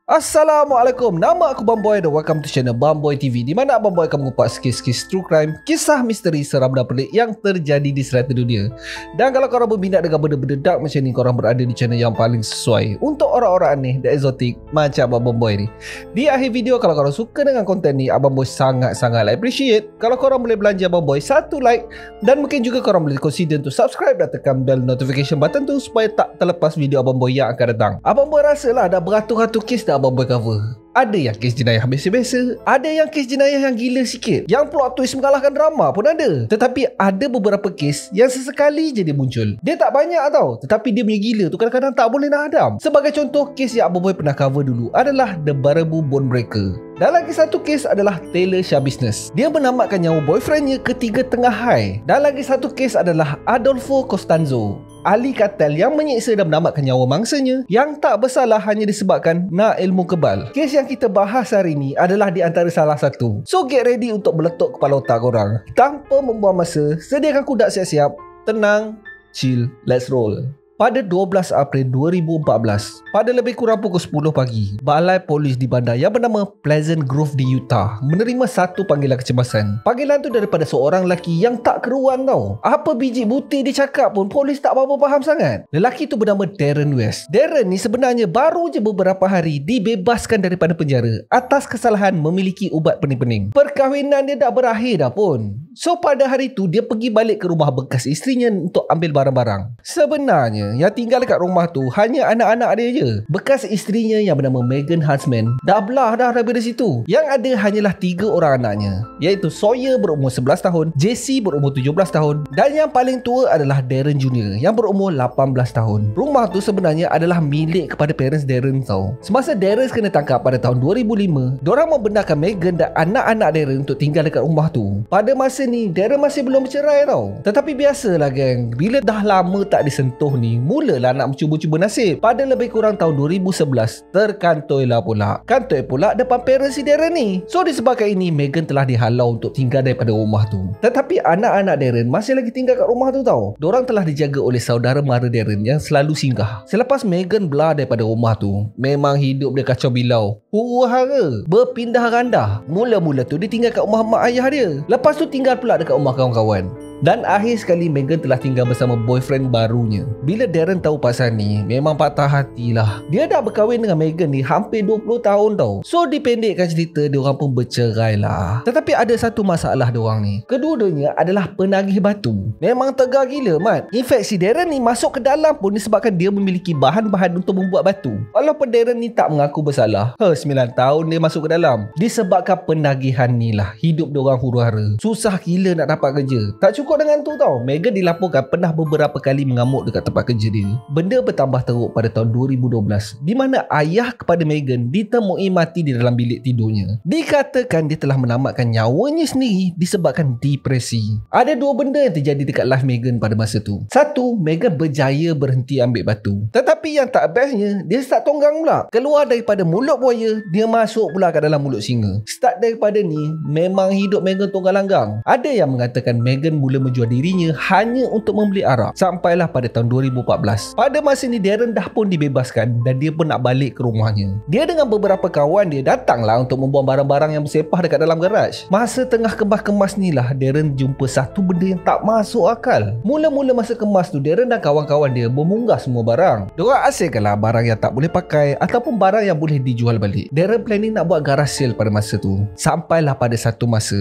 Assalamualaikum, nama aku Bamboy dan welcome to channel Bamboy TV, di mana Bamboy akan mengupas kes-kes true crime, kisah misteri seram dan pelik yang terjadi di serata dunia. Dan kalau korang berminat dengan benda-benda dark macam ni, korang berada di channel yang paling sesuai untuk orang-orang aneh dan eksotik macam Abang Bamboy ni. Di akhir video, kalau korang suka dengan konten ni, Abang Boy sangat-sangat appreciate kalau korang boleh belanja Abang Boy satu like, dan mungkin juga korang boleh consider untuk subscribe dan tekan bell notification button tu supaya tak terlepas video Abang Boy yang akan datang. Abang Boy rasa lah ada beratus-ratus kes dah Abang Boy cover. Ada yang kes jenayah biasa-biasa, ada yang kes jenayah yang gila sikit, yang plot twist mengalahkan drama pun ada. Tetapi ada beberapa kes yang sesekali je dia muncul. Dia tak banyak tau, tetapi dia punya gila tu kadang-kadang tak boleh nak hadam. Sebagai contoh, kes yang Abang Boy pernah cover dulu adalah The Baraboo Bone Breaker. Dan lagi satu kes adalah Taylor Shah Business. Dia menamatkan nyawa boyfriendnya ketika tengah high. Dan lagi satu kes adalah Adolfo Costanzo, ahli kartel yang menyiksa dan menamatkan nyawa mangsanya yang tak bersalah hanya disebabkan nak ilmu kebal. Kes yang kita bahas hari ini adalah di antara salah satu. So get ready untuk meletup kepala otak korang. Tanpa membuang masa, sediakan kuda siap-siap, tenang, chill, let's roll. Pada 12 April 2014, pada lebih kurang pukul 10 pagi, balai polis di bandar yang bernama Pleasant Grove di Utah menerima satu panggilan kecemasan. Panggilan tu daripada seorang lelaki yang tak keruan tau. Apa biji butir dia cakap pun polis tak apa-apa faham sangat. Lelaki tu bernama Darren West. Darren ni sebenarnya baru je beberapa hari dibebaskan daripada penjara atas kesalahan memiliki ubat pening-pening. Perkahwinan dia dah berakhir dah pun. So pada hari tu dia pergi balik ke rumah bekas isterinya untuk ambil barang-barang. Sebenarnya yang tinggal dekat rumah tu hanya anak-anak dia je. Bekas isterinya yang bernama Megan Huntsman dah belah dah daripada situ. Yang ada hanyalah 3 orang anaknya, iaitu Sawyer berumur 11 tahun, Jesse berumur 17 tahun, dan yang paling tua adalah Darren Jr. yang berumur 18 tahun. Rumah tu sebenarnya adalah milik kepada parents Darren tau. Semasa Darren kena tangkap pada tahun 2005, diorang membenarkan Megan dan anak-anak Darren untuk tinggal dekat rumah tu. Pada masa ni Darren masih belum bercerai tau. Tetapi biasalah geng, bila dah lama tak disentuh ni, mulalah nak mencuba-cuba nasib. Pada lebih kurang tahun 2011, terkantoilah pula. Kantoi pula depan parents si Darren ni. So disebabkan ini, Megan telah dihalau untuk tinggal daripada rumah tu. Tetapi anak-anak Darren masih lagi tinggal kat rumah tu tau. Dorang telah dijaga oleh saudara mara Darren yang selalu singgah. Selepas Megan belah daripada rumah tu, memang hidup dia kacau bilau, huru-hara, berpindah randah. Mula-mula tu dia tinggal kat rumah mak ayah dia. Lepas tu tinggal pula dekat rumah kawan-kawan. Dan akhir sekali Megan telah tinggal bersama boyfriend barunya. Bila Darren tahu pasal ni, memang patah hatilah. Dia dah berkahwin dengan Megan ni hampir 20 tahun tau. So dipendekkan cerita, diorang pun bercerai lah. Tetapi ada satu masalah diorang ni. Kedua-duanya adalah penagih batu. Memang tegar gila mat. In fact si Darren ni masuk ke dalam pun disebabkan dia memiliki bahan-bahan untuk membuat batu. Walaupun Darren ni tak mengaku bersalah. 9 tahun dia masuk ke dalam. Disebabkan penagihan ni lah hidup diorang huru-hara. Susah gila nak dapat kerja. Tak cukup dengan tu tau, Megan dilaporkan pernah beberapa kali mengamuk dekat tempat kerja dia. Benda bertambah teruk pada tahun 2012, di mana ayah kepada Megan ditemui mati di dalam bilik tidurnya. Dikatakan dia telah menamatkan nyawanya sendiri disebabkan depresi. Ada 2 benda yang terjadi dekat life Megan pada masa tu. Satu, Megan berjaya berhenti ambil batu. Tetapi yang tak bestnya, dia start tonggang pula. Keluar daripada mulut buaya, dia masuk pula ke dalam mulut singa. Start daripada ni, memang hidup Megan tonggang-langgang. Ada yang mengatakan Megan mula menjual dirinya hanya untuk membeli arak. Sampailah pada tahun 2014. Pada masa ni Darren dah pun dibebaskan dan dia pun nak balik ke rumahnya. Dia dengan beberapa kawan dia datanglah untuk membuang barang-barang yang bersepah dekat dalam garaj. Masa tengah kemas-kemas ni lah Darren jumpa satu benda yang tak masuk akal. Mula-mula masa kemas tu, Darren dan kawan-kawan dia memunggah semua barang. Diorang asingkanlah barang yang tak boleh pakai ataupun barang yang boleh dijual balik. Darren planning nak buat garage sale pada masa tu. Sampailah pada satu masa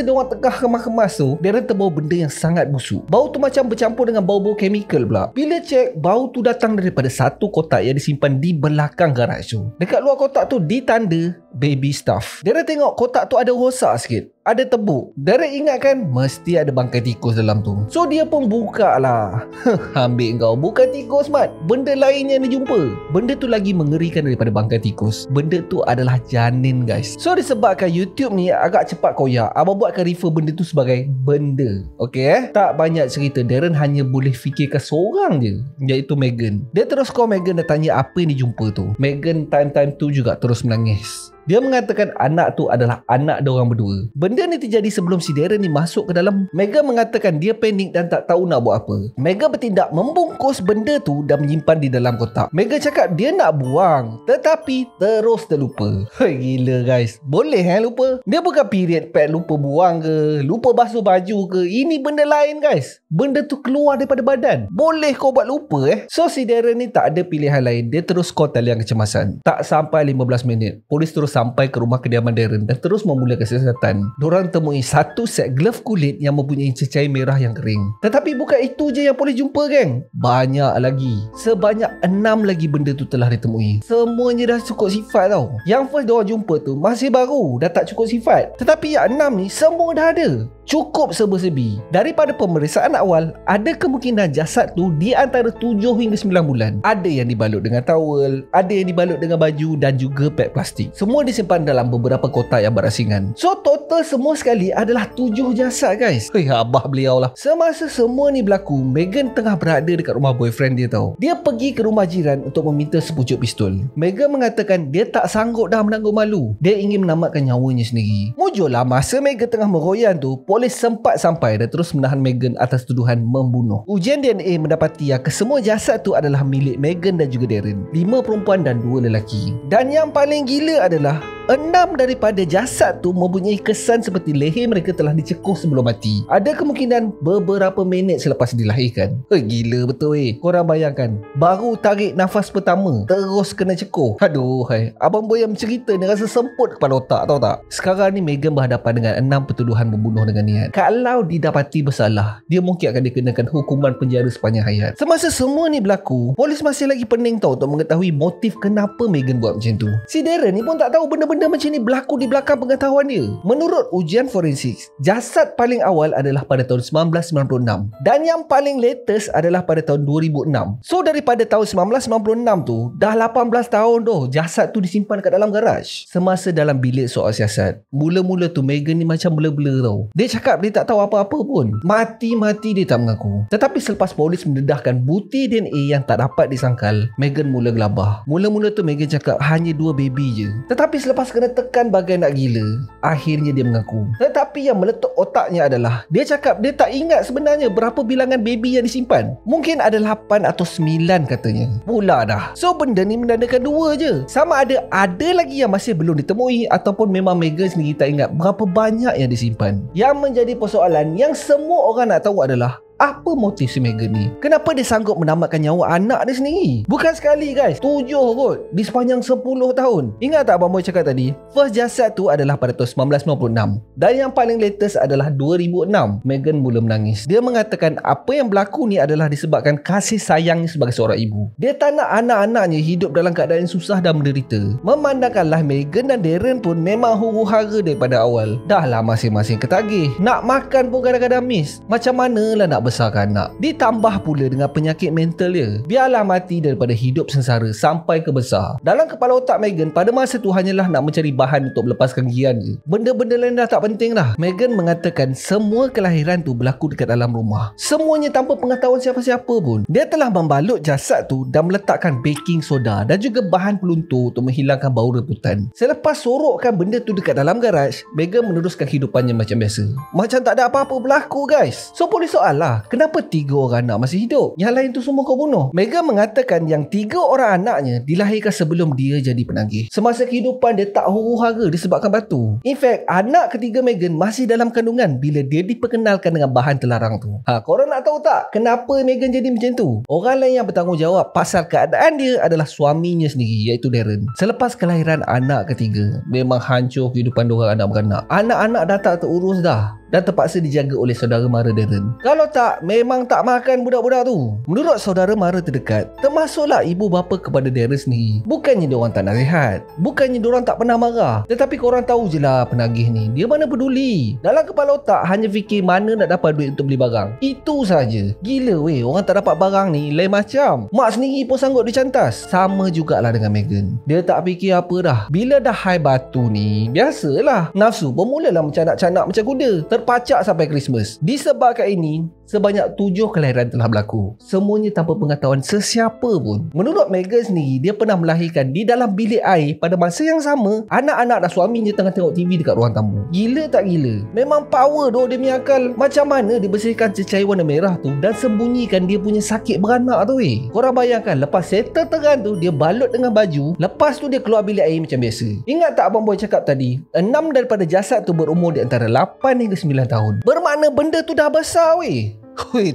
diorang tengah kemas-kemas tu, Darren terbau benda yang sangat busuk. Bau tu macam bercampur dengan bau-bau chemical pula. Bila cek, bau tu datang daripada satu kotak yang disimpan di belakang garaj tu. Dekat luar kotak tu ditanda baby stuff. Dia tengok kotak tu ada rosak sikit, ada tebuk. Darren ingatkan mesti ada bangkai tikus dalam tu. So dia pun buka lah. Ambil kau, bukan tikus mat, benda lain yang dia jumpa. Benda tu lagi mengerikan daripada bangkai tikus. Benda tu adalah janin guys. So disebabkan YouTube ni agak cepat koyak, abang buatkan refer benda tu sebagai benda. Okay tak banyak cerita, Darren hanya boleh fikirkan seorang je, iaitu Megan. Dia terus call Megan dan tanya apa yang dia jumpa tu. Megan time-time tu juga terus menangis. Dia mengatakan anak tu adalah anak diorang berdua. Benda ni terjadi sebelum si Darren ni masuk ke dalam. Megan mengatakan dia panik dan tak tahu nak buat apa. Megan bertindak membungkus benda tu dan menyimpan di dalam kotak. Megan cakap dia nak buang, tetapi terus terlupa. Gila guys. Boleh lupa? Dia bukan period pad lupa buang ke, lupa basuh baju ke. Ini benda lain guys. Benda tu keluar daripada badan. Boleh kau buat lupa So si Darren ni tak ada pilihan lain. Dia terus call talian kecemasan. Tak sampai 15 minit, polis terus sampai ke rumah kediaman Darren dan terus memulakan siasatan. Diorang temui satu set glove kulit yang mempunyai cecair merah yang kering. Tetapi bukan itu je yang polis jumpa geng. Banyak lagi. Sebanyak 6 lagi benda tu telah ditemui. Semuanya dah cukup sifat tau. Yang first diorang jumpa tu masih baru, dah tak cukup sifat. Tetapi yang 6 ni semua dah ada. Cukup serba-serbi. Daripada pemeriksaan awal, ada kemungkinan jasad tu di antara 7 hingga 9 bulan. Ada yang dibalut dengan towel, ada yang dibalut dengan baju dan juga pek plastik. Semua disimpan dalam beberapa kotak yang berasingan. So total semua sekali adalah 7 jasad guys. Abah beliau lah. Semasa semua ni berlaku, Megan tengah berada dekat rumah boyfriend dia tau. Dia pergi ke rumah jiran untuk meminta sepucuk pistol. Megan mengatakan dia tak sanggup dah menanggung malu. Dia ingin menamatkan nyawanya sendiri. Mujurlah masa Megan tengah meroyan tu, polis sempat sampai dan terus menahan Megan atas tuduhan membunuh. Ujian DNA mendapati yang kesemua jasad tu adalah milik Megan dan juga Darren. 5 perempuan dan 2 lelaki. Dan yang paling gila adalah 6 daripada jasad tu mempunyai kesan seperti leher mereka telah dicekuh sebelum mati. Ada kemungkinan beberapa minit selepas dilahirkan. Gila betul Korang bayangkan, baru tarik nafas pertama terus kena cekuh. Aduh Abang Boy yang cerita ni rasa semput kepala otak, tahu tak? Sekarang ni Megan berhadapan dengan 6 pertuduhan membunuh dengan niat. Kalau didapati bersalah, dia mungkin akan dikenakan hukuman penjara sepanjang hayat. Semasa semua ni berlaku, polis masih lagi pening tau untuk mengetahui motif kenapa Megan buat macam tu. Si Darren ni pun tak tahu benda-benda macam ni berlaku di belakang pengetahuan dia. Menurut ujian forensik, jasad paling awal adalah pada tahun 1996 dan yang paling latest adalah pada tahun 2006. So daripada tahun 1996 tu dah 18 tahun doh jasad tu disimpan kat dalam garaj. Semasa dalam bilik soal siasat, mula-mula tu Megan ni macam blur-blur tau. Dia cakap dia tak tahu apa-apa pun. Mati-mati dia tak mengaku. Tetapi selepas polis mendedahkan bukti DNA yang tak dapat disangkal, Megan mula gelabah. Mula-mula tu Megan cakap hanya 2 baby je. Tetapi selepas kena tekan bagai nak gila, akhirnya dia mengaku. Tetapi yang meletup otaknya adalah dia cakap dia tak ingat sebenarnya berapa bilangan baby yang disimpan. Mungkin ada 8 atau 9 katanya. Pula dah. So benda ni menandakan 2 je. Sama ada lagi yang masih belum ditemui ataupun memang Megan sendiri tak ingat berapa banyak yang disimpan. Yang menjadi persoalan yang semua orang nak tahu adalah apa motif si Megan ni? Kenapa dia sanggup menamatkan nyawa anak dia sendiri? Bukan sekali guys, 7 kot di sepanjang 10 tahun. Ingat tak Abang Boy cakap tadi? First jasad tu adalah pada tahun 1996 dan yang paling latest adalah 2006. Megan mula menangis. Dia mengatakan apa yang berlaku ni adalah disebabkan kasih sayangnya sebagai seorang ibu. Dia tak nak anak-anaknya hidup dalam keadaan susah dan menderita. Memandangkanlah Megan dan Darren pun memang huru-hara daripada awal. Dah lah masing-masing ketagih. Nak makan pun kadang-kadang miss. Macam manalah nak besarkan anak. Ditambah pula dengan penyakit mental dia. Biarlah mati daripada hidup sengsara sampai ke besar. Dalam kepala otak Megan pada masa tu hanyalah nak mencari bahan untuk melepaskan gian je. Benda-benda lain dah tak penting dah. Megan mengatakan semua kelahiran tu berlaku dekat dalam rumah. Semuanya tanpa pengetahuan siapa-siapa pun. Dia telah membalut jasad tu dan meletakkan baking soda dan juga bahan peluntur untuk menghilangkan bau rebutan. Selepas sorokkan benda tu dekat dalam garaj, Megan meneruskan hidupannya macam biasa. Macam tak ada apa-apa berlaku guys. So polis soal lah, kenapa 3 orang anak masih hidup? Yang lain tu semua kau bunuh? Megan mengatakan yang 3 orang anaknya dilahirkan sebelum dia jadi penagih. Semasa kehidupan dia tak huru-hara disebabkan batu. In fact, anak ketiga Megan masih dalam kandungan bila dia diperkenalkan dengan bahan terlarang tu. Korang nak tahu tak kenapa Megan jadi macam tu? Orang lain yang bertanggungjawab pasal keadaan dia adalah suaminya sendiri, iaitu Darren. Selepas kelahiran anak ketiga, memang hancur kehidupan diorang anak-beranak. Anak-anak dah tak terurus dah dan terpaksa dijaga oleh saudara mara Darren. Kalau tak, memang tak makan budak-budak tu. Menurut saudara mara terdekat, termasuklah ibu bapa kepada Darren sendiri, bukannya diorang tak nasihat, bukannya diorang tak pernah marah, tetapi korang tahu je lah penagih ni, dia mana peduli. Dalam kepala otak hanya fikir mana nak dapat duit untuk beli barang. Itu saja. Gila weh, orang tak dapat barang ni lain macam. Mak sendiri pun sanggup dicantas. Sama jugalah dengan Megan. Dia tak fikir apa dah. Bila dah high batu ni, biasalah nafsu pun mulalah mencanak-canak macam kuda, terpacak sampai Christmas. Disebabkan ini, sebanyak 7 kelahiran telah berlaku. Semuanya tanpa pengetahuan sesiapa pun. Menurut Meghan sendiri, dia pernah melahirkan di dalam bilik air pada masa yang sama anak-anak dan suaminya tengah tengok TV dekat ruang tamu. Gila tak gila? Memang power doh dia punya akal. Macam mana dia bersihkan cecair warna merah tu dan sembunyikan dia punya sakit beranak tu Korang bayangkan, lepas settle teran tu, dia balut dengan baju, lepas tu dia keluar bilik air macam biasa. Ingat tak abang boy cakap tadi, 6 daripada jasad tu berumur di antara 8 hingga 9 tahun. Bermakna benda tu dah besar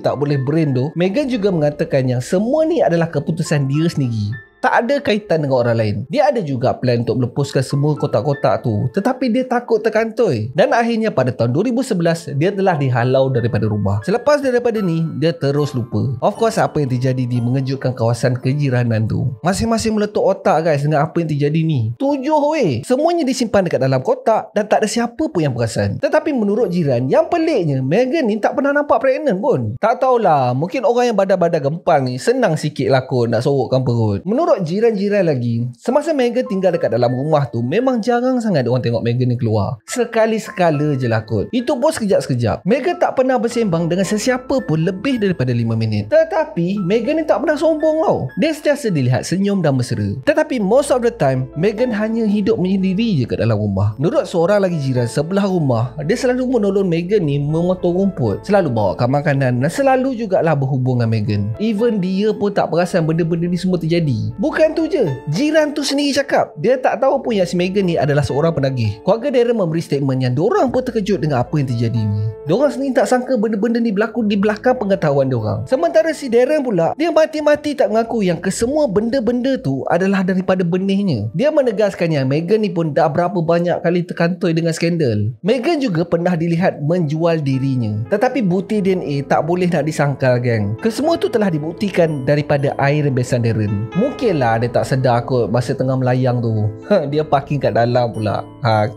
tak boleh brain tu. Meghan juga mengatakan yang semua ni adalah keputusan dia sendiri, tak ada kaitan dengan orang lain. Dia ada juga plan untuk melepaskan semua kotak-kotak tu, tetapi dia takut terkantoi. Dan akhirnya pada tahun 2011, dia telah dihalau daripada rumah. Selepas daripada ni, dia terus lupa. Of course, apa yang terjadi ni mengejutkan kawasan kejiranan tu. Masing-masing meletup otak guys dengan apa yang terjadi ni. 7 semuanya disimpan dekat dalam kotak dan tak ada siapa pun yang perasan. Tetapi menurut jiran, yang peliknya, Meghan ni tak pernah nampak pregnant pun. Tak tahulah, mungkin orang yang badan-badan gempal ni senang sikit lah kot nak sorokkan perut. Menurut jiran-jiran lagi, semasa Meghan tinggal dekat dalam rumah tu, memang jarang sangat orang tengok Meghan ni keluar. Sekali-sekala je lah kot. Itu pun sekejap-sekejap. Meghan tak pernah bersembang dengan sesiapa pun lebih daripada 5 minit. Tetapi Meghan ni tak pernah sombong tau. Dia sentiasa dilihat senyum dan mesra. Tetapi most of the time, Meghan hanya hidup menyendiri je kat dalam rumah. Menurut seorang lagi jiran sebelah rumah, dia selalu menolong Meghan ni memotong rumput, selalu bawakan makanan dan selalu jugalah berhubung dengan Meghan. Even dia pun tak perasan benda-benda ni semua terjadi. Bukan tu je, jiran tu sendiri cakap dia tak tahu pun yang si Meghan ni adalah seorang penagih. Keluarga Darren memberi statement yang diorang pun terkejut dengan apa yang terjadi ni. Diorang sendiri tak sangka benda-benda ni berlaku di belakang pengetahuan diorang. Sementara si Darren pula, dia mati-mati tak mengaku yang kesemua benda-benda tu adalah daripada benihnya. Dia menegaskan yang Meghan ni pun dah berapa banyak kali terkantoi dengan skandal. Meghan juga pernah dilihat menjual dirinya. Tetapi bukti DNA tak boleh nak disangkal geng. Kesemua tu telah dibuktikan daripada air rembesan Darren. Mungkin lah dia tak sedar kot masa tengah melayang tu. Dia parking kat dalam pula.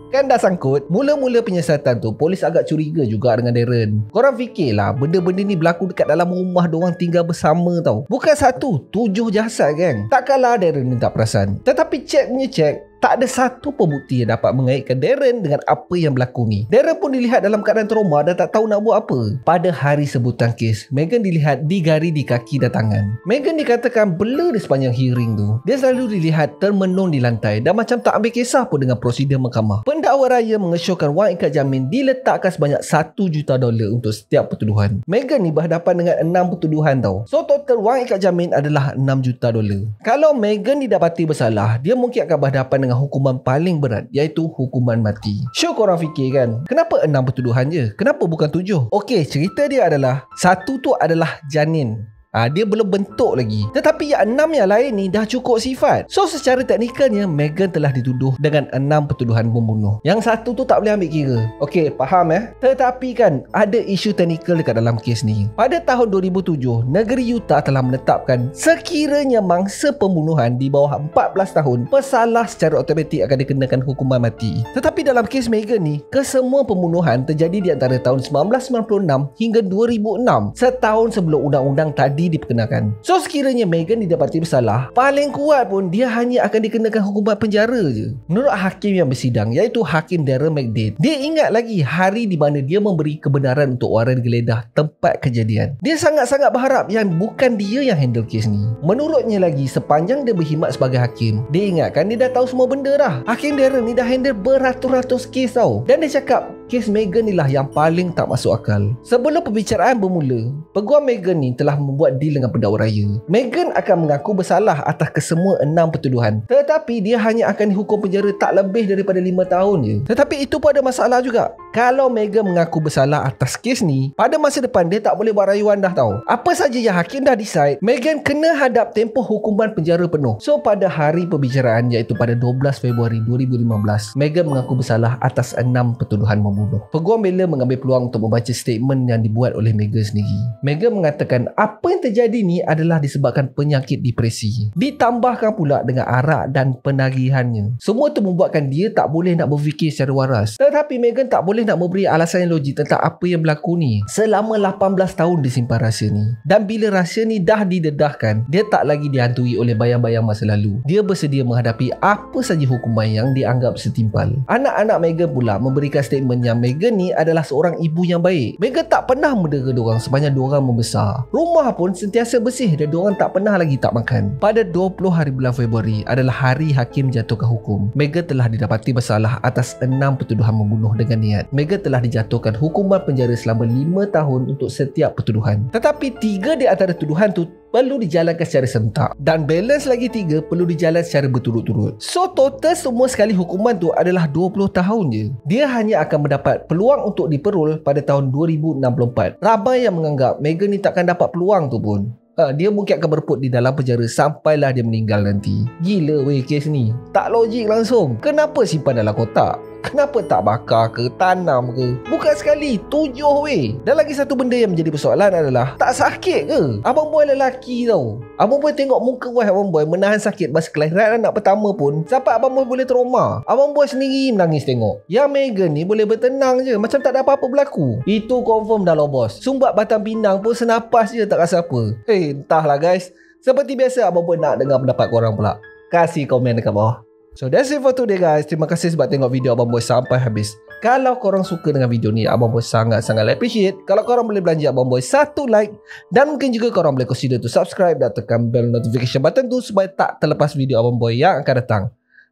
Kan dah sangkut. Mula-mula penyiasatan tu, polis agak curiga juga dengan Darren. Korang fikirlah benda-benda ni berlaku dekat dalam rumah diorang tinggal bersama tau. Bukan 1, 7 jasad geng. Takkanlah Darren ni tak perasan. Tetapi cek, tak ada satu pun bukti yang dapat mengaitkan Darren dengan apa yang berlaku ni. Darren pun dilihat dalam keadaan trauma dan tak tahu nak buat apa. Pada hari sebutan kes, Meghan dilihat digari di kaki dan tangan. Meghan dikatakan blur di sepanjang hearing tu. Dia selalu dilihat termenung di lantai dan macam tak ambil kisah pun dengan prosedur mahkamah. Pendakwa raya mengesyorkan wang ikat jamin diletakkan sebanyak $1 juta untuk setiap pertuduhan. Meghan ni berhadapan dengan 6 pertuduhan tau. So total wang ikat jamin adalah $6 juta. Kalau Meghan didapati bersalah, dia mungkin akan berhadapan dengan hukuman paling berat, iaitu hukuman mati. Syuk korang fikir kan, kenapa 6 pertuduhan je? Kenapa bukan 7? Okey, cerita dia adalah 1 tu adalah janin. Dia belum bentuk lagi. Tetapi yang 6 yang lain ni dah cukup sifat. So secara teknikalnya, Meghan telah dituduh dengan 6 pertuduhan pembunuh. Yang 1 tu tak boleh ambil kira. Okey, faham Tetapi kan, ada isu teknikal dekat dalam kes ni. Pada tahun 2007, negeri Utah telah menetapkan sekiranya mangsa pembunuhan di bawah 14 tahun, pesalah secara automatik akan dikenakan hukuman mati. Tetapi dalam kes Meghan ni, kesemua pembunuhan terjadi di antara tahun 1996 hingga 2006, setahun sebelum undang-undang tadi diperkenalkan. So sekiranya Meghan didapati bersalah, paling kuat pun dia hanya akan dikenakan hukuman penjara je. Menurut hakim yang bersidang, iaitu Hakim Darren McDade, dia ingat lagi hari di mana dia memberi kebenaran untuk waran geledah tempat kejadian. Dia sangat-sangat berharap yang bukan dia yang handle kes ni. Menurutnya lagi, sepanjang dia berkhidmat sebagai hakim, dia ingatkan dia dah tahu semua benda dah. Hakim Darren ni dah handle beratus-ratus kes tau. Dan dia cakap kes Meghan ni lah yang paling tak masuk akal. Sebelum perbicaraan bermula, peguam Meghan ni telah membuat deal dengan pendakwa raya. Meghan akan mengaku bersalah atas kesemua 6 pertuduhan. Tetapi dia hanya akan dihukum penjara tak lebih daripada 5 tahun je. Tetapi itu pun ada masalah juga. Kalau Meghan mengaku bersalah atas kes ni, pada masa depan dia tak boleh buat rayuan dah tau. Apa saja yang hakim dah decide, Meghan kena hadap tempoh hukuman penjara penuh. So pada hari perbicaraan, iaitu pada 12 Februari 2015, Meghan mengaku bersalah atas 6 pertuduhan membunuh. Peguam bela mengambil peluang untuk membaca statement yang dibuat oleh Meghan sendiri. Meghan mengatakan apa yang terjadi ni adalah disebabkan penyakit depresi, ditambahkan pula dengan arak dan penagihannya. Semua itu membuatkan dia tak boleh nak berfikir secara waras. Tetapi Meghan tak boleh boleh nak memberi alasan yang logik tentang apa yang berlaku ni. Selama 18 tahun dia simpan rahsia ni. Dan bila rahsia ni dah didedahkan, dia tak lagi dihantui oleh bayang-bayang masa lalu. Dia bersedia menghadapi apa saja hukuman yang dianggap setimpal. Anak-anak Meghan pula memberikan statement yang Meghan ni adalah seorang ibu yang baik. Meghan tak pernah mendera diorang sepanjang diorang membesar. Rumah pun sentiasa bersih dan diorang tak pernah lagi tak makan. Pada 20 hari bulan Februari adalah hari hakim jatuhkan hukum. Meghan telah didapati bersalah atas 6 pertuduhan membunuh dengan niat. Meghan telah dijatuhkan hukuman penjara selama 5 tahun untuk setiap pertuduhan. Tetapi 3 di antara tuduhan tu perlu dijalankan secara serentak dan balance lagi 3 perlu dijalankan secara berturut-turut. So total semua sekali hukuman tu adalah 20 tahun je. Dia hanya akan mendapat peluang untuk diperol pada tahun 2064. Ramai yang menganggap Meghan ni takkan dapat peluang tu pun. Dia mungkin akan berput di dalam penjara sampailah dia meninggal nanti. Gila weh kes ni. Tak logik langsung. Kenapa simpan dalam kotak? Kenapa tak bakar ke, tanam ke? Bukan sekali, 7 weh. Dan lagi satu benda yang menjadi persoalan adalah, tak sakit ke? Abang boy lelaki tau. Abang boy tengok muka wife abang boy menahan sakit masa kelahiran anak pertama pun, sampai abang boy boleh trauma. Abang boy sendiri menangis tengok. Yang Meghan ni boleh bertenang je, macam tak ada apa-apa berlaku. Itu confirm dah lah bos. Sumbat batang pinang pun senapas je tak rasa apa. Entahlah guys. Seperti biasa abang boy nak dengar pendapat korang pula. Kasih komen dekat bawah. So that's it for today guys. Terima kasih sebab tengok video Abang Boy sampai habis. Kalau korang suka dengan video ni, Abang Boy sangat-sangat appreciate kalau korang boleh belanja Abang Boy 1 like. Dan mungkin juga korang boleh consider to subscribe dan tekan bell notification button tu supaya tak terlepas video Abang Boy yang akan datang.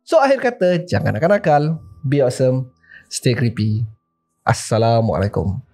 So akhir kata, jangan nakal-nakal, be awesome, stay creepy. Assalamualaikum.